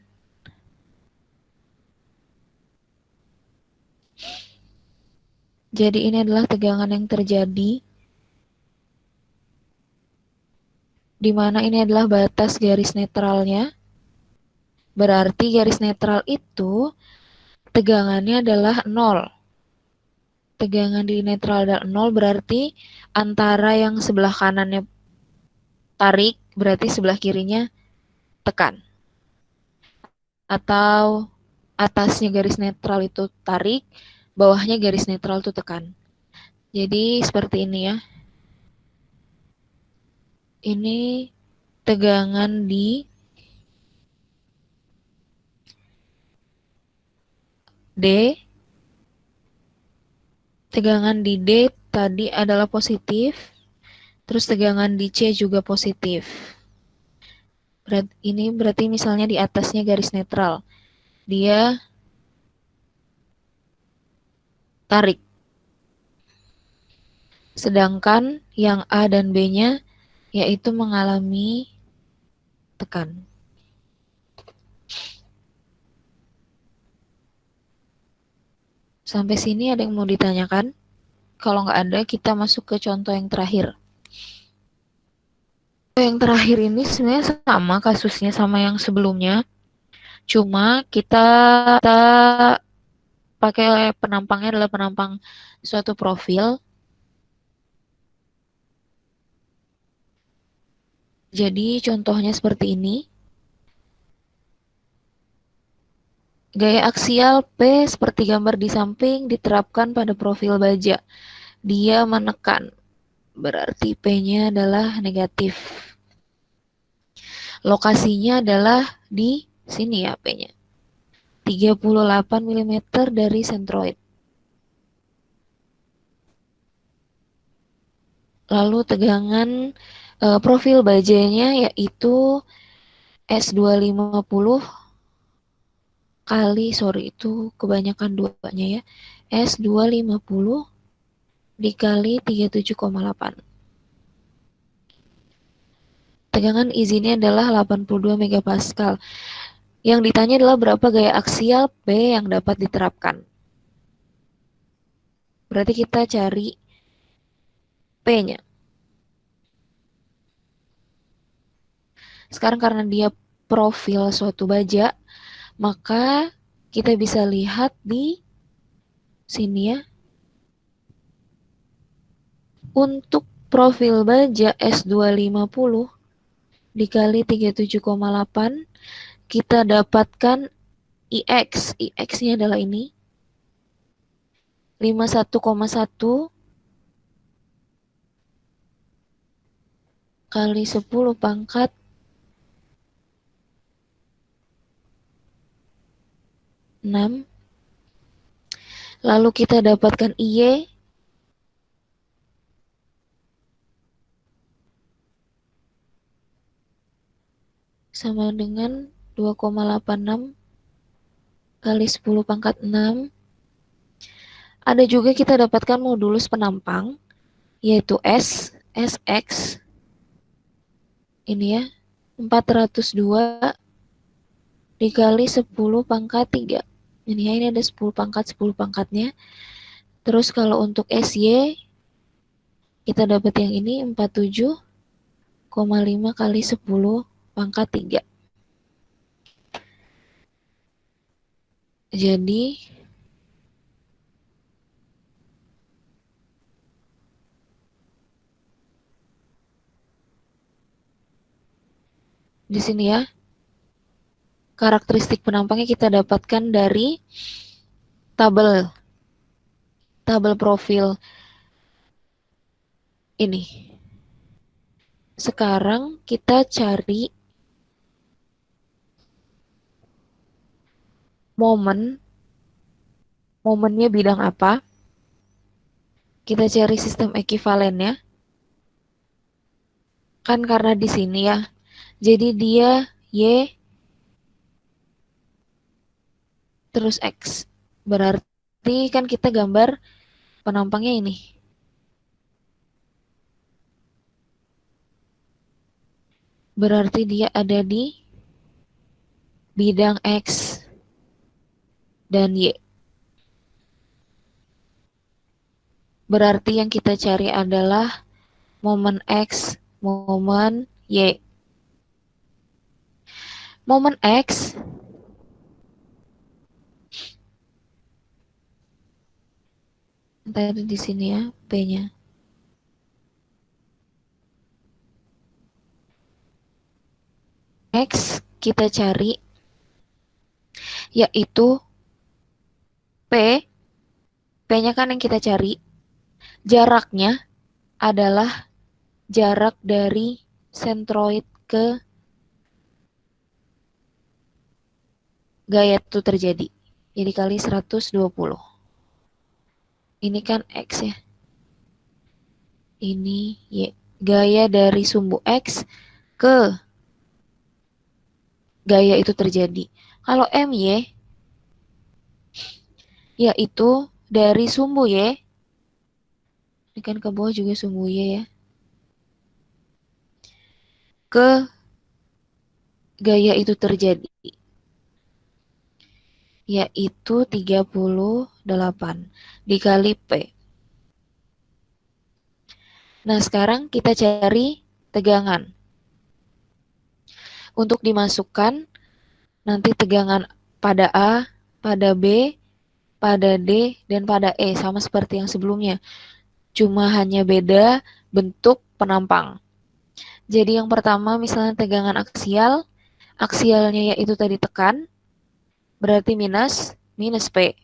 jadi ini adalah tegangan yang terjadi, di mana ini adalah batas garis netralnya. Berarti garis netral itu tegangannya adalah 0. Tegangan di netral adalah 0, berarti antara yang sebelah kanannya tarik, berarti sebelah kirinya tekan. Atau atasnya garis netral itu tarik, bawahnya garis netral itu tekan. Jadi seperti ini ya. Ini tegangan di D. Tegangan di D tadi adalah positif. Terus tegangan di C juga positif. Ini berarti misalnya di atasnya garis netral. Dia tarik. Sedangkan yang A dan B-nya yaitu mengalami tekan. Sampai sini ada yang mau ditanyakan? Kalau nggak ada, kita masuk ke contoh yang terakhir. Yang terakhir ini sebenarnya sama kasusnya sama yang sebelumnya. Cuma kita pakai penampangnya adalah penampang suatu profil. Jadi contohnya seperti ini. Gaya aksial P seperti gambar di samping diterapkan pada profil baja. Dia menekan, berarti P-nya adalah negatif. Lokasinya adalah di sini ya P-nya. 38 mm dari sentroid. Lalu tegangan profil bajanya yaitu S250 kali, sorry itu kebanyakan duanya ya, S250 dikali 37,8. Tegangan izinnya adalah 82 megapascal. Yang ditanya adalah berapa gaya aksial P yang dapat diterapkan. Berarti kita cari P-nya. Sekarang karena dia profil suatu baja, maka kita bisa lihat di sini ya. Untuk profil baja S250 dikali 37,8 kita dapatkan IX. IX-nya adalah ini 51,1 kali 10 pangkat 6. Lalu kita dapatkan IY sama dengan 2,86 kali 10 pangkat 6. Ada juga kita dapatkan modulus penampang, yaitu S, SX. Ini ya, 402 dikali 10 pangkat 3. Ini ya, ini ada 10 pangkat, 10 pangkatnya. Terus kalau untuk SY, kita dapat yang ini 47,5 kali 10 pangkat 3. Jadi di sini ya, karakteristik penampangnya kita dapatkan dari tabel profil ini. Sekarang kita cari momennya bidang apa. Kita cari sistem ekivalennya. Kan karena di sini ya, jadi dia Y terus X. Berarti kan kita gambar penampangnya ini. Berarti dia ada di bidang X dan Y. Berarti yang kita cari adalah momen X, momen Y. Momen X tadi di sini ya, P-nya. X kita cari yaitu P. P-nya kan yang kita cari. Jaraknya adalah jarak dari sentroid ke gaya itu terjadi. Jadi kali 120. Ini kan X ya. Ini Y. Gaya dari sumbu X ke gaya itu terjadi. Kalau MY yaitu dari sumbu Y. Ini kan ke bawah juga sumbu Y ya. Ke gaya itu terjadi. Yaitu 38 dikali P. Nah, sekarang kita cari tegangan. Untuk dimasukkan, nanti tegangan pada A, pada B, pada D, dan pada E. Sama seperti yang sebelumnya. Cuma hanya beda bentuk penampang. Jadi yang pertama misalnya tegangan aksial. Aksialnya yaitu tadi tekan. berarti minus P.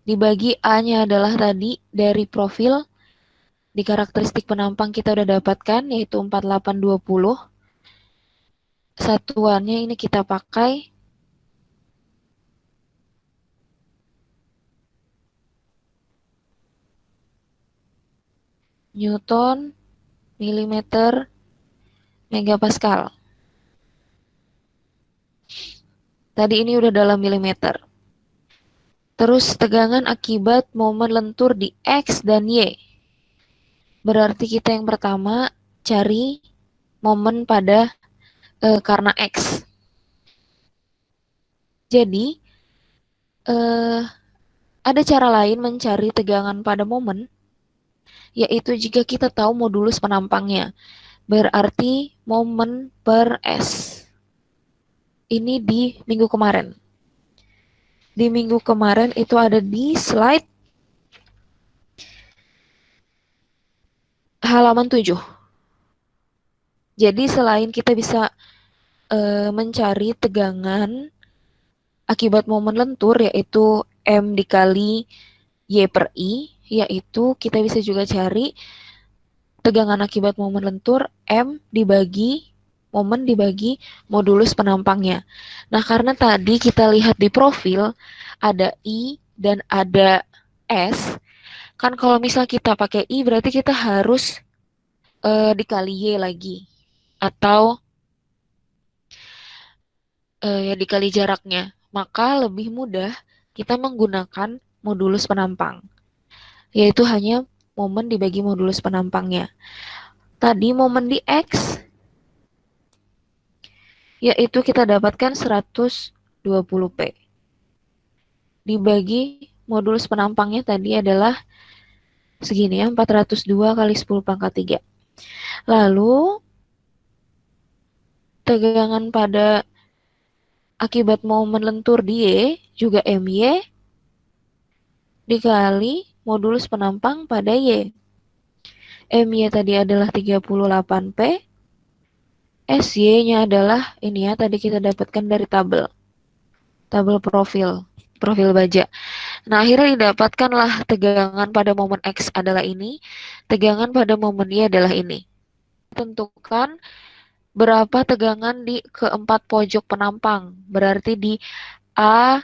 Dibagi A-nya adalah tadi dari profil di karakteristik penampang kita udah dapatkan, yaitu 4820. Satuannya ini kita pakai Newton, milimeter, megapascal. Tadi ini udah dalam milimeter. Terus tegangan akibat momen lentur di X dan Y. Berarti kita yang pertama cari momen pada karena X. Jadi ada cara lain mencari tegangan pada momen, yaitu jika kita tahu modulus penampangnya. Berarti momen per S. Ini di minggu kemarin. Di minggu kemarin itu ada di slide halaman 7. Jadi selain kita bisa mencari tegangan akibat momen lentur, yaitu M dikali Y per I, yaitu kita bisa juga cari tegangan akibat momen lentur M dibagi momen dibagi modulus penampangnya. Nah, karena tadi kita lihat di profil ada I dan ada S, kan kalau misal kita pakai I berarti kita harus dikali Y lagi, atau ya dikali jaraknya. Maka lebih mudah kita menggunakan modulus penampang, yaitu hanya momen dibagi modulus penampangnya. Tadi momen di X, yaitu kita dapatkan 120 P. Dibagi modulus penampangnya tadi adalah segini ya, 402 kali 10 pangkat 3. Lalu tegangan pada akibat momen lentur di Y juga MY dikali modulus penampang pada Y. MY tadi adalah 38 P. SY-nya adalah ini ya, tadi kita dapatkan dari tabel profil baja. Nah, akhirnya didapatkanlah tegangan pada momen X adalah ini, tegangan pada momen Y adalah ini. Tentukan berapa tegangan di keempat pojok penampang. Berarti di A,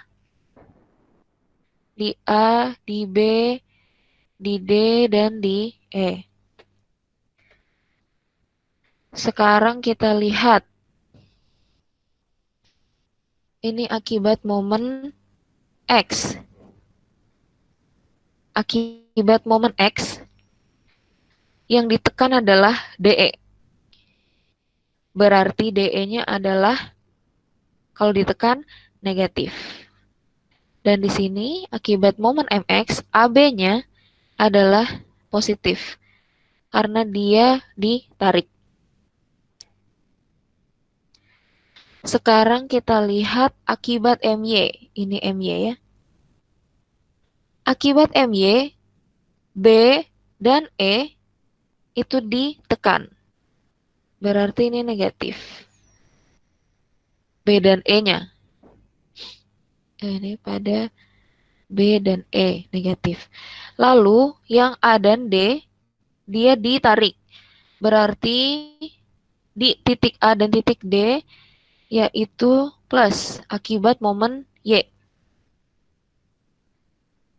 di B, di D, dan di E. Sekarang kita lihat. Ini akibat momen X. Akibat momen X yang ditekan adalah DE. Berarti DE-nya adalah kalau ditekan negatif. Dan di sini akibat momen MX, AB-nya adalah positif karena dia ditarik. Sekarang kita lihat akibat MY. Ini MY ya. Akibat MY, B dan E itu ditekan. Berarti ini negatif. B dan E-nya. Ini pada B dan E negatif. Lalu yang A dan D dia ditarik. Berarti di titik A dan titik D yaitu plus akibat momen Y.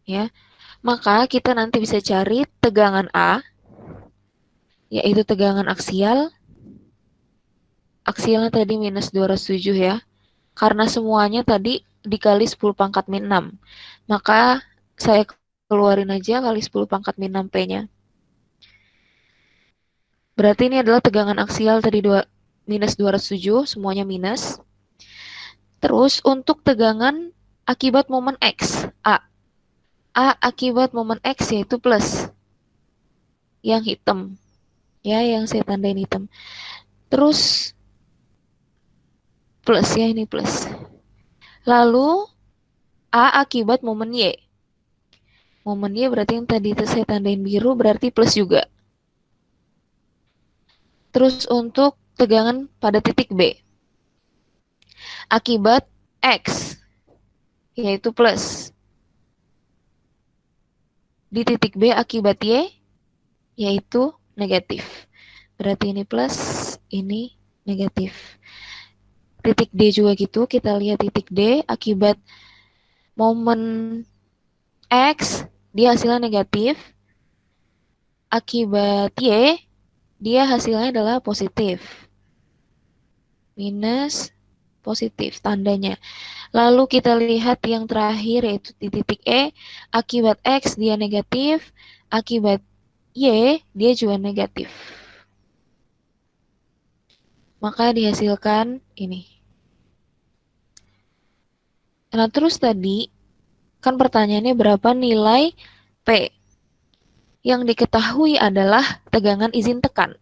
Ya. Maka kita nanti bisa cari tegangan A, yaitu tegangan aksial. Aksialnya tadi minus 207 ya. Karena semuanya tadi dikali 10 pangkat min 6. Maka saya keluarin aja kali 10 pangkat min 6 P-nya. Berarti ini adalah tegangan aksial tadi minus 207, semuanya minus. Terus untuk tegangan akibat momen X, A. A akibat momen X yaitu plus. Yang hitam. Ya, yang saya tandain hitam. Terus plus ya, ini plus. Lalu A akibat momen Y. Momen Y berarti yang tadi saya tandain biru berarti plus juga. Terus untuk tegangan pada titik B. Akibat X. yaitu plus. Di titik B akibat Y, yaitu negatif. Berarti ini plus, ini negatif. Titik D juga gitu, kita lihat titik D akibat momen X, dia hasilnya negatif. Akibat Y, dia hasilnya adalah positif. Minus, positif tandanya. Lalu kita lihat yang terakhir yaitu di titik E, akibat X dia negatif, akibat Y dia juga negatif. Maka dihasilkan ini. Nah, terus tadi kan pertanyaannya berapa nilai P? Yang diketahui adalah tegangan izin tekan.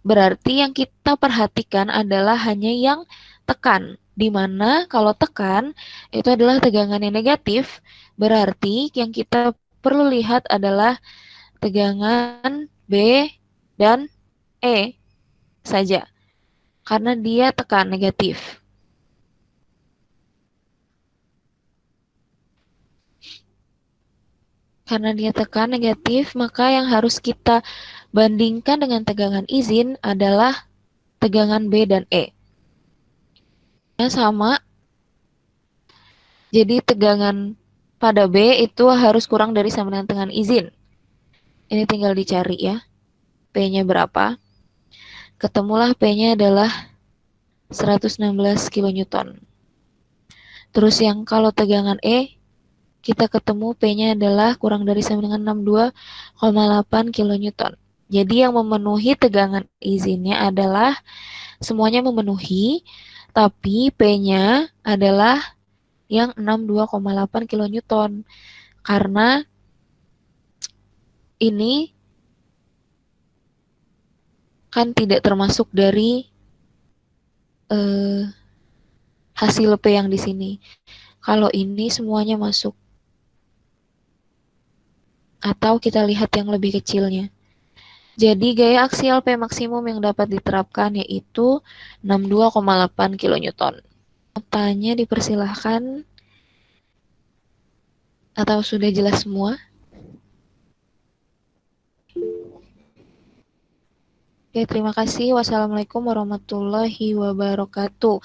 Berarti yang kita perhatikan adalah hanya yang tekan. Di mana kalau tekan itu adalah tegangan yang negatif, berarti yang kita perlu lihat adalah tegangan B dan E saja. Karena dia tekan negatif. Karena dia tekan negatif, maka yang harus kita bandingkan dengan tegangan izin adalah tegangan B dan E. Ya, sama. Jadi tegangan pada B itu harus kurang dari sama dengan tegangan izin. Ini tinggal dicari ya. P-nya berapa? Ketemulah P-nya adalah 116 kN. Terus yang kalau tegangan E, kita ketemu P-nya adalah kurang dari sama dengan 62,8 kN. Jadi yang memenuhi tegangan izinnya adalah semuanya memenuhi, tapi P-nya adalah yang 62,8 kN. Karena ini kan tidak termasuk dari hasil P yang di sini. Kalau ini semuanya masuk. Atau kita lihat yang lebih kecilnya. Jadi gaya aksial P maksimum yang dapat diterapkan yaitu 62,8 kN. Tanya dipersilahkan. Atau sudah jelas semua? Oke, terima kasih. Wassalamualaikum warahmatullahi wabarakatuh.